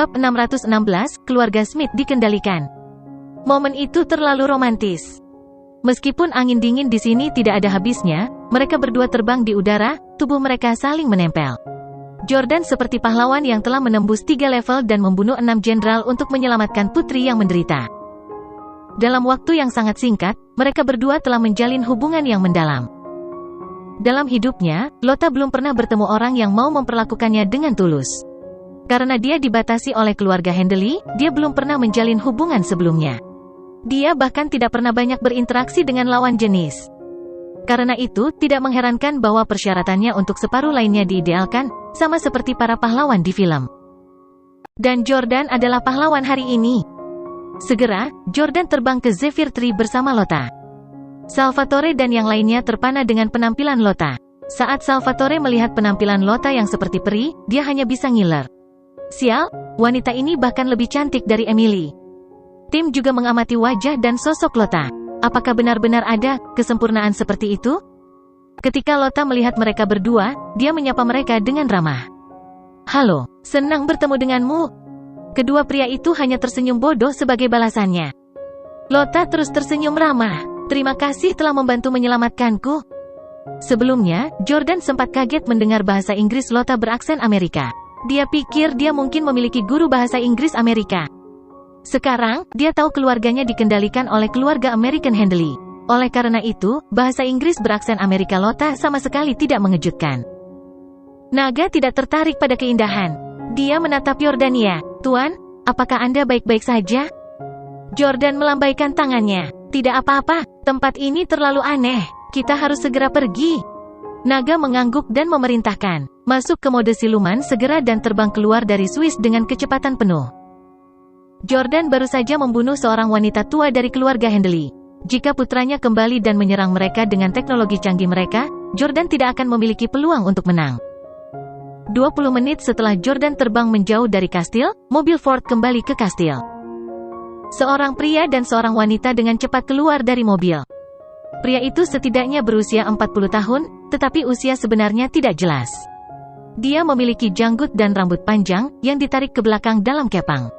Bab 616, keluarga Smith dikendalikan. Momen itu terlalu romantis. Meskipun angin dingin di sini tidak ada habisnya, mereka berdua terbang di udara, tubuh mereka saling menempel. Jordan seperti pahlawan yang telah menembus 3 level dan membunuh 6 jenderal untuk menyelamatkan putri yang menderita. Dalam waktu yang sangat singkat, mereka berdua telah menjalin hubungan yang mendalam. Dalam hidupnya, Lotta belum pernah bertemu orang yang mau memperlakukannya dengan tulus. Karena dia dibatasi oleh keluarga Hendley, dia belum pernah menjalin hubungan sebelumnya. Dia bahkan tidak pernah banyak berinteraksi dengan lawan jenis. Karena itu, tidak mengherankan bahwa persyaratannya untuk separuh lainnya diidealkan, sama seperti para pahlawan di film. Dan Jordan adalah pahlawan hari ini. Segera, Jordan terbang ke Zephyr Tree bersama Lotta. Salvatore dan yang lainnya terpana dengan penampilan Lotta. Saat Salvatore melihat penampilan Lotta yang seperti peri, dia hanya bisa ngiler. Sial, wanita ini bahkan lebih cantik dari Emily. Tim juga mengamati wajah dan sosok Lotta. Apakah benar-benar ada kesempurnaan seperti itu? Ketika Lotta melihat mereka berdua, dia menyapa mereka dengan ramah. "Halo, senang bertemu denganmu." Kedua pria itu hanya tersenyum bodoh sebagai balasannya. Lotta terus tersenyum ramah. "Terima kasih telah membantu menyelamatkanku." Sebelumnya, Jordan sempat kaget mendengar bahasa Inggris Lotta beraksen Amerika. Dia pikir dia mungkin memiliki guru bahasa Inggris Amerika. Sekarang, dia tahu keluarganya dikendalikan oleh keluarga American Hendley. Oleh karena itu, bahasa Inggris beraksen Amerika Lotta sama sekali tidak mengejutkan. Naga tidak tertarik pada keindahan. Dia menatap Jordania. "Tuan, apakah Anda baik-baik saja?" Jordan melambaikan tangannya. "Tidak apa-apa, tempat ini terlalu aneh. Kita harus segera pergi." Naga mengangguk dan memerintahkan, "Masuk ke mode siluman segera dan terbang keluar dari Swiss dengan kecepatan penuh." Jordan baru saja membunuh seorang wanita tua dari keluarga Hendley. Jika putranya kembali dan menyerang mereka dengan teknologi canggih mereka, Jordan tidak akan memiliki peluang untuk menang. 20 menit setelah Jordan terbang menjauh dari kastil, mobil Ford kembali ke kastil. Seorang pria dan seorang wanita dengan cepat keluar dari mobil. Pria itu setidaknya berusia 40 tahun, tetapi usia sebenarnya tidak jelas. Dia memiliki janggut dan rambut panjang, yang ditarik ke belakang dalam kepang.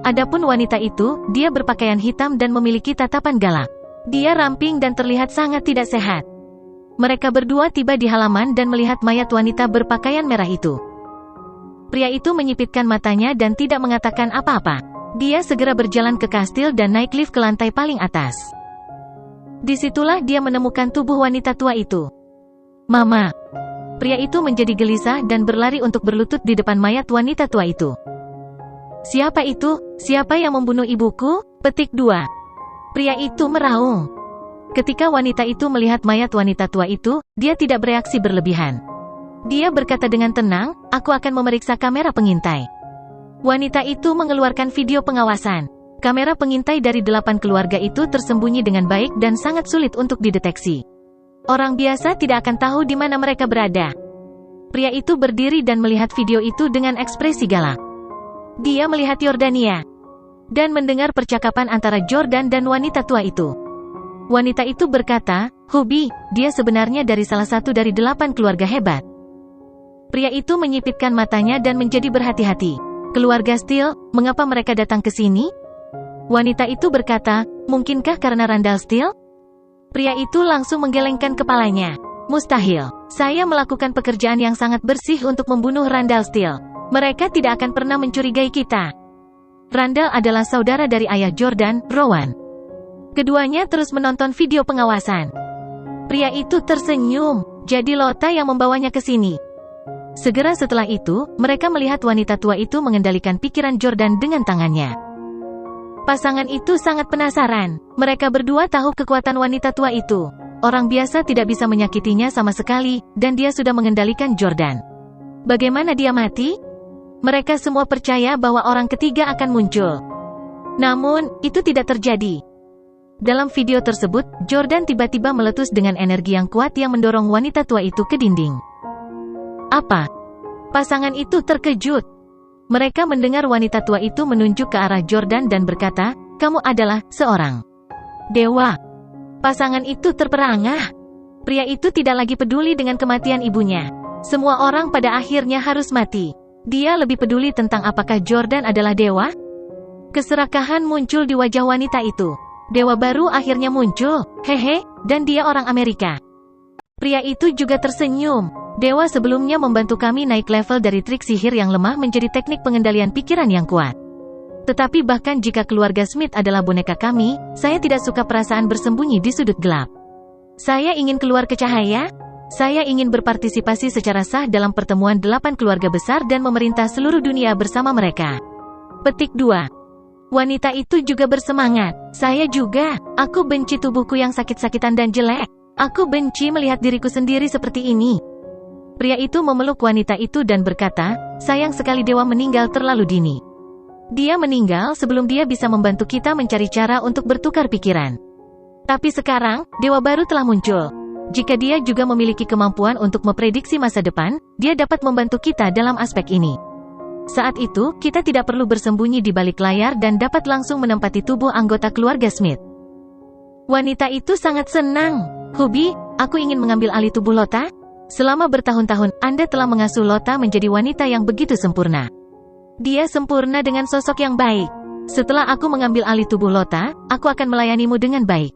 Adapun wanita itu, dia berpakaian hitam dan memiliki tatapan galak. Dia ramping dan terlihat sangat tidak sehat. Mereka berdua tiba di halaman dan melihat mayat wanita berpakaian merah itu. Pria itu menyipitkan matanya dan tidak mengatakan apa-apa. Dia segera berjalan ke kastil dan naik lift ke lantai paling atas. Disitulah dia menemukan tubuh wanita tua itu. "Mama." Pria itu menjadi gelisah dan berlari untuk berlutut di depan mayat wanita tua itu. "Siapa itu? Siapa yang membunuh ibuku?" Petik 2. Pria itu meraung. Ketika wanita itu melihat mayat wanita tua itu, dia tidak bereaksi berlebihan. Dia berkata dengan tenang, "Aku akan memeriksa kamera pengintai." Wanita itu mengeluarkan video pengawasan. Kamera pengintai dari 8 keluarga itu tersembunyi dengan baik dan sangat sulit untuk dideteksi. Orang biasa tidak akan tahu di mana mereka berada. Pria itu berdiri dan melihat video itu dengan ekspresi galak. Dia melihat Jordania dan mendengar percakapan antara Jordan dan wanita tua itu. Wanita itu berkata, "Hubby, dia sebenarnya dari salah satu dari 8 keluarga hebat." Pria itu menyipitkan matanya dan menjadi berhati-hati. "Keluarga Steele, mengapa mereka datang ke sini?" Wanita itu berkata, "Mungkinkah karena Randall Steele?" Pria itu langsung menggelengkan kepalanya. "Mustahil. Saya melakukan pekerjaan yang sangat bersih untuk membunuh Randall Steele. Mereka tidak akan pernah mencurigai kita." Randall adalah saudara dari ayah Jordan, Rowan. Keduanya terus menonton video pengawasan. Pria itu tersenyum. Jadi Lotta yang membawanya ke sini. Segera setelah itu, mereka melihat wanita tua itu mengendalikan pikiran Jordan dengan tangannya. Pasangan itu sangat penasaran. Mereka berdua tahu kekuatan wanita tua itu. Orang biasa tidak bisa menyakitinya sama sekali, dan dia sudah mengendalikan Jordan. Bagaimana dia mati? Mereka semua percaya bahwa orang ketiga akan muncul. Namun, itu tidak terjadi. Dalam video tersebut, Jordan tiba-tiba meletus dengan energi yang kuat yang mendorong wanita tua itu ke dinding. "Apa?" Pasangan itu terkejut. Mereka mendengar wanita tua itu menunjuk ke arah Jordan dan berkata, "Kamu adalah seorang dewa." Pasangan itu terperangah. Pria itu tidak lagi peduli dengan kematian ibunya. Semua orang pada akhirnya harus mati. Dia lebih peduli tentang apakah Jordan adalah dewa? Keserakahan muncul di wajah wanita itu. Dewa baru akhirnya muncul, hehe, dan dia orang Amerika. Pria itu juga tersenyum. Dewa sebelumnya membantu kami naik level dari trik sihir yang lemah menjadi teknik pengendalian pikiran yang kuat. Tetapi bahkan jika keluarga Smith adalah boneka kami, saya tidak suka perasaan bersembunyi di sudut gelap. Saya ingin keluar ke cahaya. Saya ingin berpartisipasi secara sah dalam pertemuan 8 keluarga besar dan memerintah seluruh dunia bersama mereka. Petik 2. Wanita itu juga bersemangat. Saya juga. Aku benci tubuhku yang sakit-sakitan dan jelek. Aku benci melihat diriku sendiri seperti ini. Pria itu memeluk wanita itu dan berkata, sayang sekali dewa meninggal terlalu dini. Dia meninggal sebelum dia bisa membantu kita mencari cara untuk bertukar pikiran. Tapi sekarang, dewa baru telah muncul. Jika dia juga memiliki kemampuan untuk memprediksi masa depan, dia dapat membantu kita dalam aspek ini. Saat itu, kita tidak perlu bersembunyi di balik layar dan dapat langsung menempati tubuh anggota keluarga Smith. Wanita itu sangat senang. Hubi, aku ingin mengambil alih tubuh Lota. Selama bertahun-tahun, Anda telah mengasuh Lota menjadi wanita yang begitu sempurna. Dia sempurna dengan sosok yang baik. Setelah aku mengambil alih tubuh Lota, aku akan melayanimu dengan baik.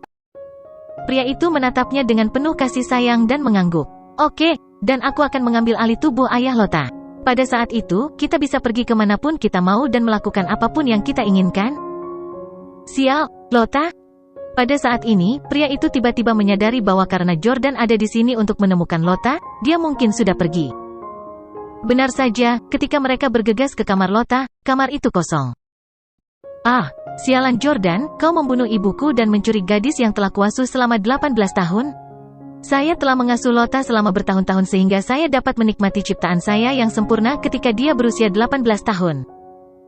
Pria itu menatapnya dengan penuh kasih sayang dan mengangguk. Oke, dan aku akan mengambil alih tubuh ayah Lota. Pada saat itu, kita bisa pergi kemanapun kita mau dan melakukan apapun yang kita inginkan. Sial, Lota. Pada saat ini, pria itu tiba-tiba menyadari bahwa karena Jordan ada di sini untuk menemukan Lota, dia mungkin sudah pergi. Benar saja, ketika mereka bergegas ke kamar Lota, kamar itu kosong. Ah, sialan Jordan, kau membunuh ibuku dan mencuri gadis yang telah kuasuh selama 18 tahun? Saya telah mengasuh Lota selama bertahun-tahun sehingga saya dapat menikmati ciptaan saya yang sempurna ketika dia berusia 18 tahun.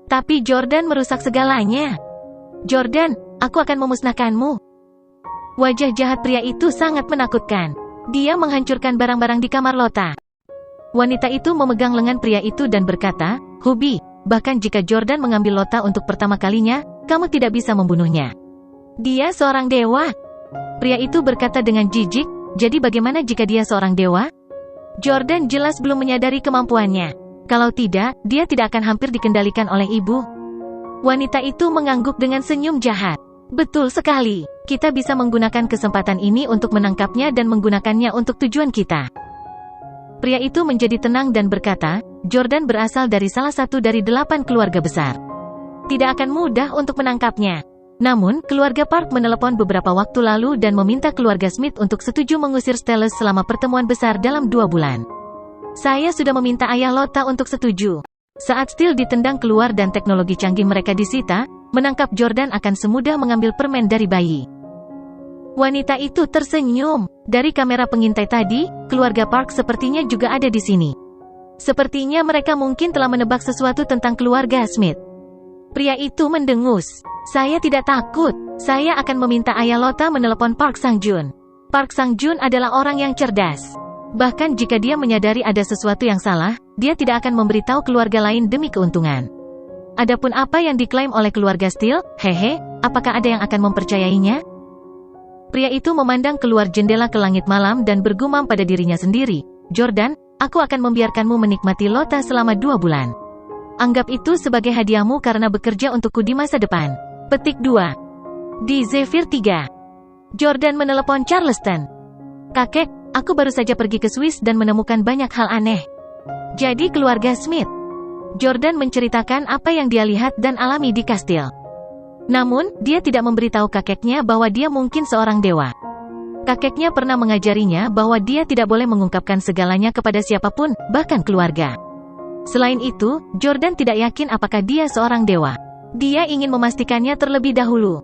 Tapi Jordan merusak segalanya. Jordan, aku akan memusnahkanmu. Wajah jahat pria itu sangat menakutkan. Dia menghancurkan barang-barang di kamar Lota. Wanita itu memegang lengan pria itu dan berkata, Hubi, bahkan jika Jordan mengambil Lota untuk pertama kalinya, kamu tidak bisa membunuhnya. Dia seorang dewa. Pria itu berkata dengan jijik, jadi bagaimana jika dia seorang dewa? Jordan jelas belum menyadari kemampuannya. Kalau tidak, dia tidak akan hampir dikendalikan oleh ibu. Wanita itu mengangguk dengan senyum jahat. Betul sekali. Kita bisa menggunakan kesempatan ini untuk menangkapnya dan menggunakannya untuk tujuan kita. Pria itu menjadi tenang dan berkata, Jordan berasal dari salah satu dari 8 keluarga besar. Tidak akan mudah untuk menangkapnya. Namun, keluarga Park menelepon beberapa waktu lalu dan meminta keluarga Smith untuk setuju mengusir Steles selama pertemuan besar dalam 2 bulan. Saya sudah meminta ayah Lota untuk setuju. Saat Steel ditendang keluar dan teknologi canggih mereka disita, menangkap Jordan akan semudah mengambil permen dari bayi. Wanita itu tersenyum. Dari kamera pengintai tadi, keluarga Park sepertinya juga ada di sini. Sepertinya mereka mungkin telah menebak sesuatu tentang keluarga Smith. Pria itu mendengus. Saya tidak takut. Saya akan meminta ayah Lota menelepon Park Sang-jun. Park Sang-jun adalah orang yang cerdas. Bahkan jika dia menyadari ada sesuatu yang salah, dia tidak akan memberitahu keluarga lain demi keuntungan. Adapun apa yang diklaim oleh keluarga Steel, hehe, apakah ada yang akan mempercayainya? Pria itu memandang keluar jendela ke langit malam dan bergumam pada dirinya sendiri, Jordan, aku akan membiarkanmu menikmati Lota selama 2 bulan. Anggap itu sebagai hadiahmu karena bekerja untukku di masa depan. Petik 2. Di Zephyr 3. Jordan menelepon Charleston. Kakek, aku baru saja pergi ke Swiss dan menemukan banyak hal aneh. Jadi keluarga Smith. Jordan menceritakan apa yang dia lihat dan alami di kastil. Namun, dia tidak memberitahu kakeknya bahwa dia mungkin seorang dewa. Kakeknya pernah mengajarinya bahwa dia tidak boleh mengungkapkan segalanya kepada siapapun, bahkan keluarga. Selain itu, Jordan tidak yakin apakah dia seorang dewa. Dia ingin memastikannya terlebih dahulu.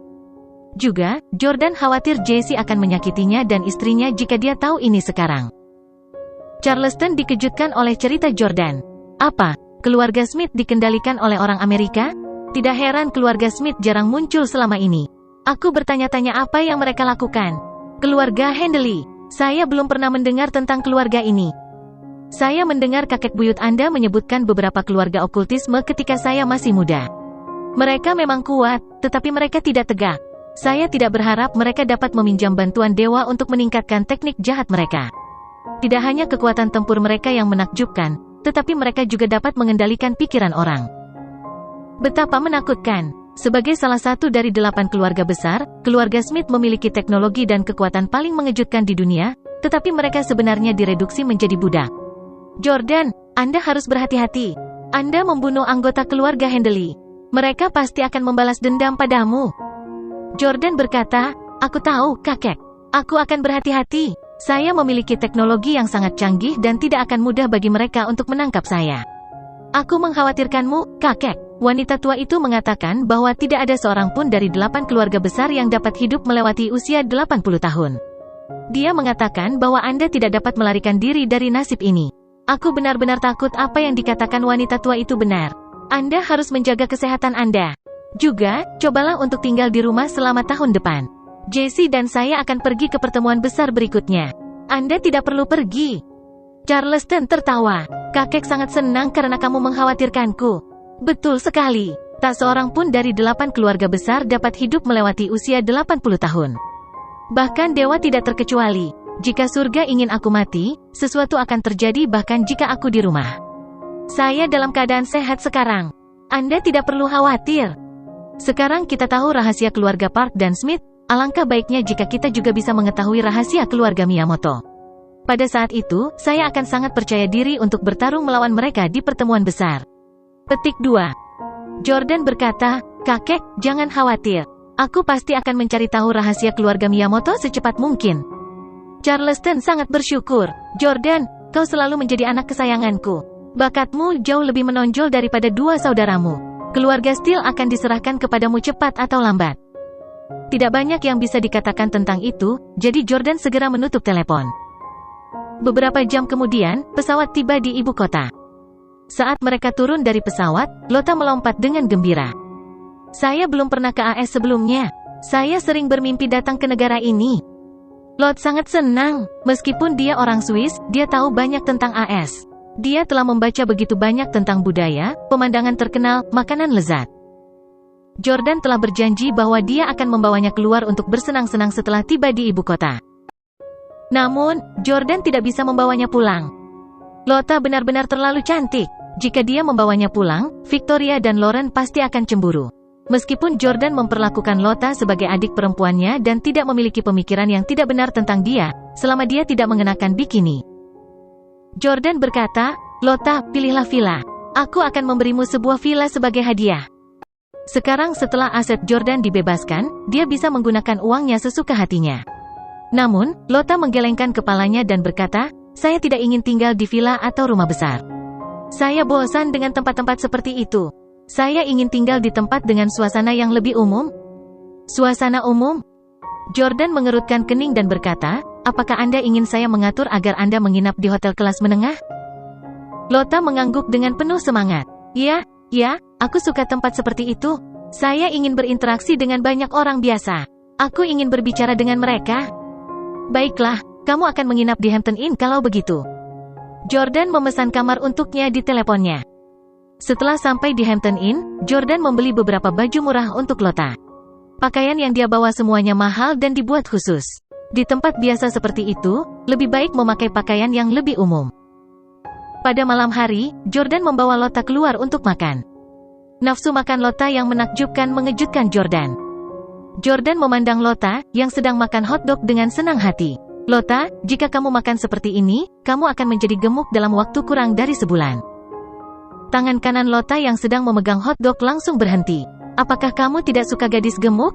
Juga, Jordan khawatir Jessie akan menyakitinya dan istrinya jika dia tahu ini sekarang. Charleston dikejutkan oleh cerita Jordan. Apa? Keluarga Smith dikendalikan oleh orang Amerika? Tidak heran keluarga Smith jarang muncul selama ini. Aku bertanya-tanya apa yang mereka lakukan. Keluarga Handley. Saya belum pernah mendengar tentang keluarga ini. Saya mendengar kakek buyut Anda menyebutkan beberapa keluarga okultisme ketika saya masih muda. Mereka memang kuat, tetapi mereka tidak tegak. Saya tidak berharap mereka dapat meminjam bantuan dewa untuk meningkatkan teknik jahat mereka. Tidak hanya kekuatan tempur mereka yang menakjubkan, tetapi mereka juga dapat mengendalikan pikiran orang. Betapa menakutkan. Sebagai salah satu dari 8 keluarga besar, keluarga Smith memiliki teknologi dan kekuatan paling mengejutkan di dunia, tetapi mereka sebenarnya direduksi menjadi budak. Jordan, Anda harus berhati-hati. Anda membunuh anggota keluarga Hendley. Mereka pasti akan membalas dendam padamu. Jordan berkata, aku tahu, kakek. Aku akan berhati-hati. Saya memiliki teknologi yang sangat canggih dan tidak akan mudah bagi mereka untuk menangkap saya. Aku mengkhawatirkanmu, kakek. Wanita tua itu mengatakan bahwa tidak ada seorang pun dari 8 keluarga besar yang dapat hidup melewati usia 80 tahun. Dia mengatakan bahwa Anda tidak dapat melarikan diri dari nasib ini. Aku benar-benar takut apa yang dikatakan wanita tua itu benar. Anda harus menjaga kesehatan Anda. Juga, cobalah untuk tinggal di rumah selama tahun depan. Jesse dan saya akan pergi ke pertemuan besar berikutnya. Anda tidak perlu pergi. Charleston tertawa. Kakek sangat senang karena kamu mengkhawatirkanku. Betul sekali. Tak seorang pun dari 8 keluarga besar dapat hidup melewati usia 80 tahun. Bahkan dewa tidak terkecuali. Jika surga ingin aku mati, sesuatu akan terjadi bahkan jika aku di rumah. Saya dalam keadaan sehat sekarang. Anda tidak perlu khawatir. Sekarang kita tahu rahasia keluarga Park dan Smith, alangkah baiknya jika kita juga bisa mengetahui rahasia keluarga Miyamoto. Pada saat itu, saya akan sangat percaya diri untuk bertarung melawan mereka di pertemuan besar. Petik 2. Jordan berkata, kakek, jangan khawatir. Aku pasti akan mencari tahu rahasia keluarga Miyamoto secepat mungkin. Charleston sangat bersyukur. Jordan, kau selalu menjadi anak kesayanganku. Bakatmu jauh lebih menonjol daripada 2 saudaramu. Keluarga Steele akan diserahkan kepadamu cepat atau lambat. Tidak banyak yang bisa dikatakan tentang itu, jadi Jordan segera menutup telepon. Beberapa jam kemudian, pesawat tiba di ibu kota. Saat mereka turun dari pesawat, Lota melompat dengan gembira. Saya belum pernah ke AS sebelumnya. Saya sering bermimpi datang ke negara ini. Lot sangat senang. Meskipun dia orang Swiss, dia tahu banyak tentang AS. Dia telah membaca begitu banyak tentang budaya, pemandangan terkenal, makanan lezat. Jordan telah berjanji bahwa dia akan membawanya keluar untuk bersenang-senang setelah tiba di ibu kota. Namun, Jordan tidak bisa membawanya pulang. Lota benar-benar terlalu cantik. Jika dia membawanya pulang, Victoria dan Lauren pasti akan cemburu. Meskipun Jordan memperlakukan Lota sebagai adik perempuannya dan tidak memiliki pemikiran yang tidak benar tentang dia, selama dia tidak mengenakan bikini. Jordan berkata, Lota, pilihlah villa. Aku akan memberimu sebuah villa sebagai hadiah. Sekarang setelah aset Jordan dibebaskan, dia bisa menggunakan uangnya sesuka hatinya. Namun, Lota menggelengkan kepalanya dan berkata, saya tidak ingin tinggal di villa atau rumah besar. Saya bosan dengan tempat-tempat seperti itu. Saya ingin tinggal di tempat dengan suasana yang lebih umum. Suasana umum? Jordan mengerutkan kening dan berkata, apakah Anda ingin saya mengatur agar Anda menginap di hotel kelas menengah? Lota mengangguk dengan penuh semangat. Ya, aku suka tempat seperti itu. Saya ingin berinteraksi dengan banyak orang biasa. Aku ingin berbicara dengan mereka. Baiklah, kamu akan menginap di Hampton Inn kalau begitu. Jordan memesan kamar untuknya di teleponnya. Setelah sampai di Hampton Inn, Jordan membeli beberapa baju murah untuk Lota. Pakaian yang dia bawa semuanya mahal dan dibuat khusus. Di tempat biasa seperti itu, lebih baik memakai pakaian yang lebih umum. Pada malam hari, Jordan membawa Lota keluar untuk makan. Nafsu makan Lota yang menakjubkan mengejutkan Jordan. Jordan memandang Lota, yang sedang makan hotdog dengan senang hati. Lota, jika kamu makan seperti ini, kamu akan menjadi gemuk dalam waktu kurang dari sebulan. Tangan kanan Lota yang sedang memegang hotdog langsung berhenti. Apakah kamu tidak suka gadis gemuk?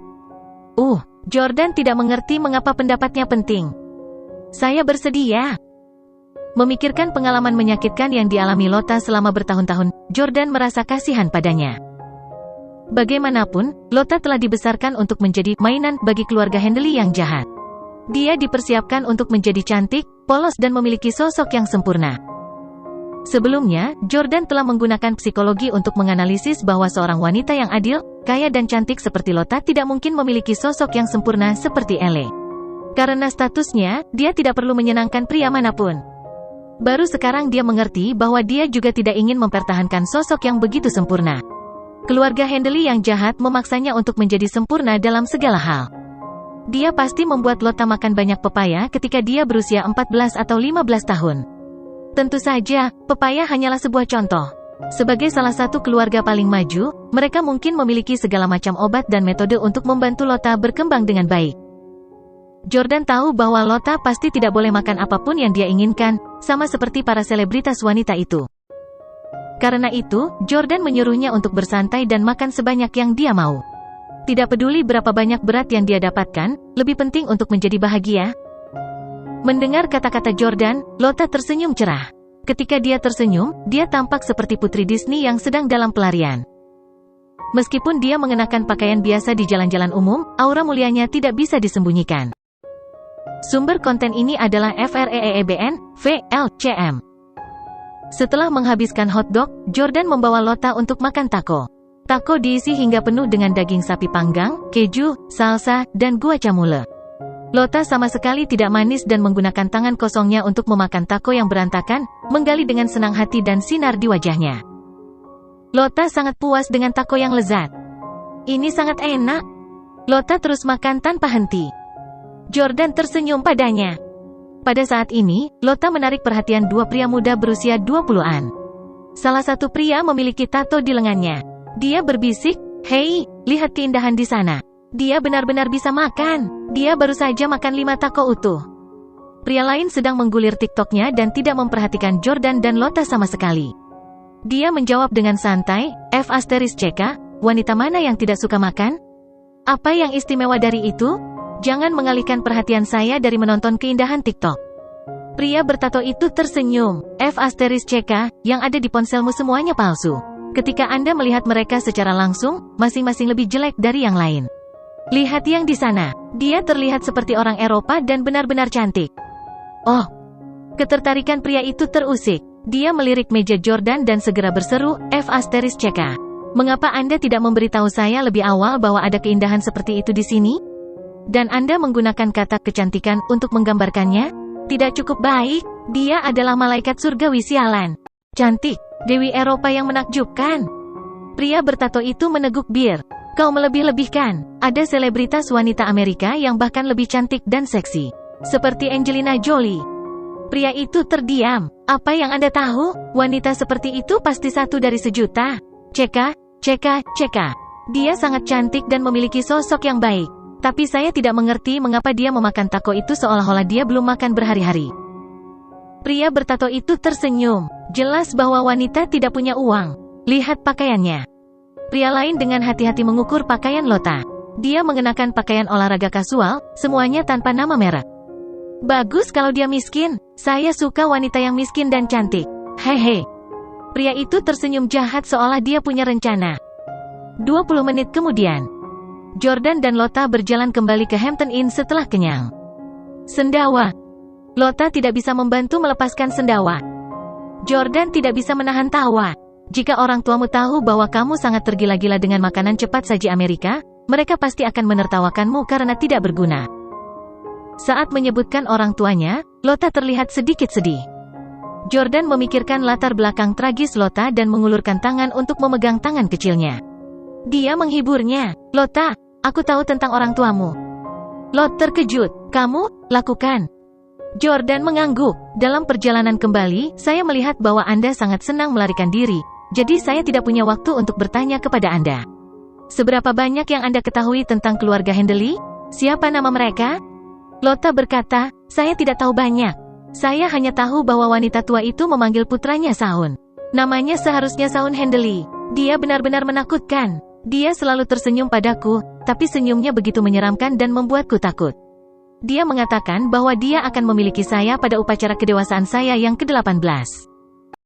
Jordan tidak mengerti mengapa pendapatnya penting. Saya bersedia. Memikirkan pengalaman menyakitkan yang dialami Lota selama bertahun-tahun, Jordan merasa kasihan padanya. Bagaimanapun, Lota telah dibesarkan untuk menjadi mainan bagi keluarga Hendley yang jahat. Dia dipersiapkan untuk menjadi cantik, polos dan memiliki sosok yang sempurna. Sebelumnya, Jordan telah menggunakan psikologi untuk menganalisis bahwa seorang wanita yang adil, kaya dan cantik seperti Lota tidak mungkin memiliki sosok yang sempurna seperti Elle. Karena statusnya, dia tidak perlu menyenangkan pria manapun. Baru sekarang dia mengerti bahwa dia juga tidak ingin mempertahankan sosok yang begitu sempurna. Keluarga Hendley yang jahat memaksanya untuk menjadi sempurna dalam segala hal. Dia pasti membuat Lota makan banyak pepaya ketika dia berusia 14 atau 15 tahun. Tentu saja, pepaya hanyalah sebuah contoh. Sebagai salah satu keluarga paling maju, mereka mungkin memiliki segala macam obat dan metode untuk membantu Lota berkembang dengan baik. Jordan tahu bahwa Lota pasti tidak boleh makan apapun yang dia inginkan, sama seperti para selebritas wanita itu. Karena itu, Jordan menyuruhnya untuk bersantai dan makan sebanyak yang dia mau. Tidak peduli berapa banyak berat yang dia dapatkan, lebih penting untuk menjadi bahagia. Mendengar kata-kata Jordan, Lota tersenyum cerah. Ketika dia tersenyum, dia tampak seperti putri Disney yang sedang dalam pelarian. Meskipun dia mengenakan pakaian biasa di jalan-jalan umum, aura mulianya tidak bisa disembunyikan. Sumber konten ini adalah FREEBN, VLCM. Setelah menghabiskan hotdog, Jordan membawa Lota untuk makan taco. Taco diisi hingga penuh dengan daging sapi panggang, keju, salsa, dan guacamole. Lota sama sekali tidak manis dan menggunakan tangan kosongnya untuk memakan taco yang berantakan, menggali dengan senang hati dan sinar di wajahnya. Lota sangat puas dengan taco yang lezat. Ini sangat enak. Lota terus makan tanpa henti. Jordan tersenyum padanya. Pada saat ini, Lota menarik perhatian dua pria muda berusia 20-an. Salah satu pria memiliki tato di lengannya. Dia berbisik, "Hei, lihat keindahan di sana. Dia benar-benar bisa makan. Dia baru saja makan 5 taco utuh." Pria lain sedang menggulir TikToknya dan tidak memperhatikan Jordan dan Lota sama sekali. Dia menjawab dengan santai, "F***CK, wanita mana yang tidak suka makan? Apa yang istimewa dari itu? Jangan mengalihkan perhatian saya dari menonton keindahan TikTok." Pria bertato itu tersenyum, "F***CK, yang ada di ponselmu semuanya palsu. Ketika Anda melihat mereka secara langsung, masing-masing lebih jelek dari yang lain. Lihat yang di sana. Dia terlihat seperti orang Eropa dan benar-benar cantik." Oh. Ketertarikan pria itu terusik. Dia melirik meja Jordan dan segera berseru, "F***CK. Mengapa Anda tidak memberitahu saya lebih awal bahwa ada keindahan seperti itu di sini? Dan Anda menggunakan kata kecantikan untuk menggambarkannya? Tidak cukup baik. Dia adalah malaikat surgawi sialan. Cantik. Dewi Eropa yang menakjubkan." Pria bertato itu meneguk bir. "Kau melebih-lebihkan. Ada selebritas wanita Amerika yang bahkan lebih cantik dan seksi. Seperti Angelina Jolie." Pria itu terdiam. "Apa yang Anda tahu? Wanita seperti itu pasti 1 dari sejuta. CK. Dia sangat cantik dan memiliki sosok yang baik. Tapi saya tidak mengerti mengapa dia memakan taco itu seolah-olah dia belum makan berhari-hari." Pria bertato itu tersenyum. Jelas bahwa wanita tidak punya uang. Lihat pakaiannya. Pria lain dengan hati-hati mengukur pakaian Lota. Dia mengenakan pakaian olahraga kasual, semuanya tanpa nama merek. Bagus kalau dia miskin. Saya suka wanita yang miskin dan cantik. Hehe. Pria itu tersenyum jahat seolah dia punya rencana. 20 menit kemudian, Jordan dan Lota berjalan kembali ke Hampton Inn setelah kenyang. Sendawa. Lota tidak bisa membantu melepaskan sendawa. Jordan tidak bisa menahan tawa. Jika orang tuamu tahu bahwa kamu sangat tergila-gila dengan makanan cepat saji Amerika, mereka pasti akan menertawakanmu karena tidak berguna. Saat menyebutkan orang tuanya, Lota terlihat sedikit sedih. Jordan memikirkan latar belakang tragis Lota dan mengulurkan tangan untuk memegang tangan kecilnya. Dia menghiburnya. "Lota, aku tahu tentang orang tuamu." Lot terkejut. "Kamu, lakukan." Jordan mengangguk. "Dalam perjalanan kembali, saya melihat bahwa Anda sangat senang melarikan diri, jadi saya tidak punya waktu untuk bertanya kepada Anda. Seberapa banyak yang Anda ketahui tentang keluarga Hendley? Siapa nama mereka?" Lota berkata, "Saya tidak tahu banyak. Saya hanya tahu bahwa wanita tua itu memanggil putranya Saun. Namanya seharusnya Saun Hendley. Dia benar-benar menakutkan. Dia selalu tersenyum padaku, tapi senyumnya begitu menyeramkan dan membuatku takut. Dia mengatakan bahwa dia akan memiliki saya pada upacara kedewasaan saya yang ke-18.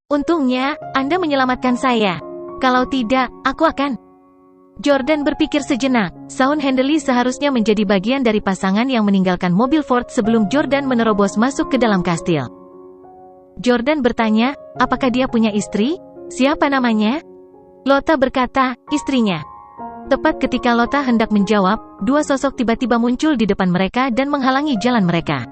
Untungnya, Anda menyelamatkan saya. Kalau tidak, aku akan..." Jordan berpikir sejenak. Saun Hendley seharusnya menjadi bagian dari pasangan yang meninggalkan mobil Ford sebelum Jordan menerobos masuk ke dalam kastil. Jordan bertanya, "Apakah dia punya istri? Siapa namanya?" Lota berkata, "Istrinya." Tepat ketika Lota hendak menjawab, dua sosok tiba-tiba muncul di depan mereka dan menghalangi jalan mereka.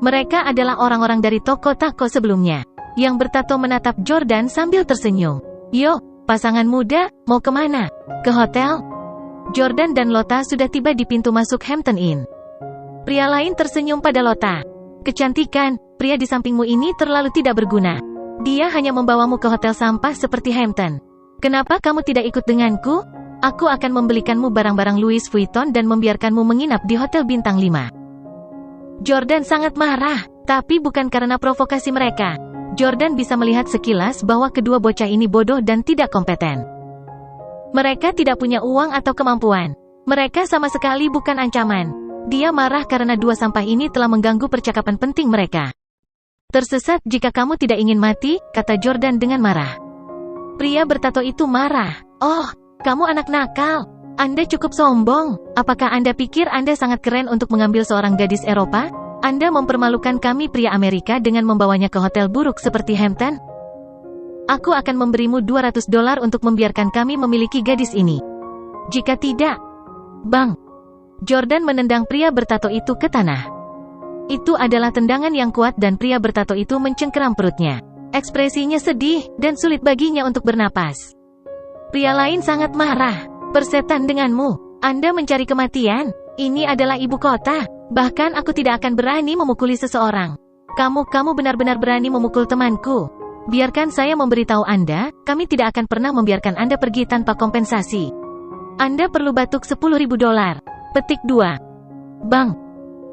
Mereka adalah orang-orang dari toko taco sebelumnya. Yang bertato menatap Jordan sambil tersenyum. "Yo, pasangan muda, mau kemana? Ke hotel?" Jordan dan Lota sudah tiba di pintu masuk Hampton Inn. Pria lain tersenyum pada Lota. "Kecantikan, pria di sampingmu ini terlalu tidak berguna. Dia hanya membawamu ke hotel sampah seperti Hampton. Kenapa kamu tidak ikut denganku? Aku akan membelikanmu barang-barang Louis Vuitton dan membiarkanmu menginap di hotel bintang 5. Jordan sangat marah, tapi bukan karena provokasi mereka. Jordan bisa melihat sekilas bahwa kedua bocah ini bodoh dan tidak kompeten. Mereka tidak punya uang atau kemampuan. Mereka sama sekali bukan ancaman. Dia marah karena dua sampah ini telah mengganggu percakapan penting mereka. Tersesat jika kamu tidak ingin mati, kata Jordan dengan marah. Pria bertato itu marah. Oh, kamu anak nakal. Anda cukup sombong. Apakah Anda pikir Anda sangat keren untuk mengambil seorang gadis Eropa? Anda mempermalukan kami pria Amerika dengan membawanya ke hotel buruk seperti Hampton? Aku akan memberimu $200 untuk membiarkan kami memiliki gadis ini. Jika tidak, bang. Jordan menendang pria bertato itu ke tanah. Itu adalah tendangan yang kuat dan pria bertato itu mencengkeram perutnya. Ekspresinya sedih, dan sulit baginya untuk bernapas. Pria lain sangat marah. Persetan denganmu. Anda mencari kematian. Ini adalah ibu kota. Bahkan aku tidak akan berani memukuli seseorang. Kamu benar-benar berani memukul temanku. Biarkan saya memberitahu Anda, kami tidak akan pernah membiarkan Anda pergi tanpa kompensasi. Anda perlu batuk $10.000. Petik 2. Bang.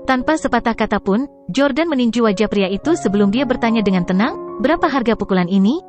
Tanpa sepatah kata pun, Jordan meninju wajah pria itu sebelum dia bertanya dengan tenang, berapa harga pukulan ini?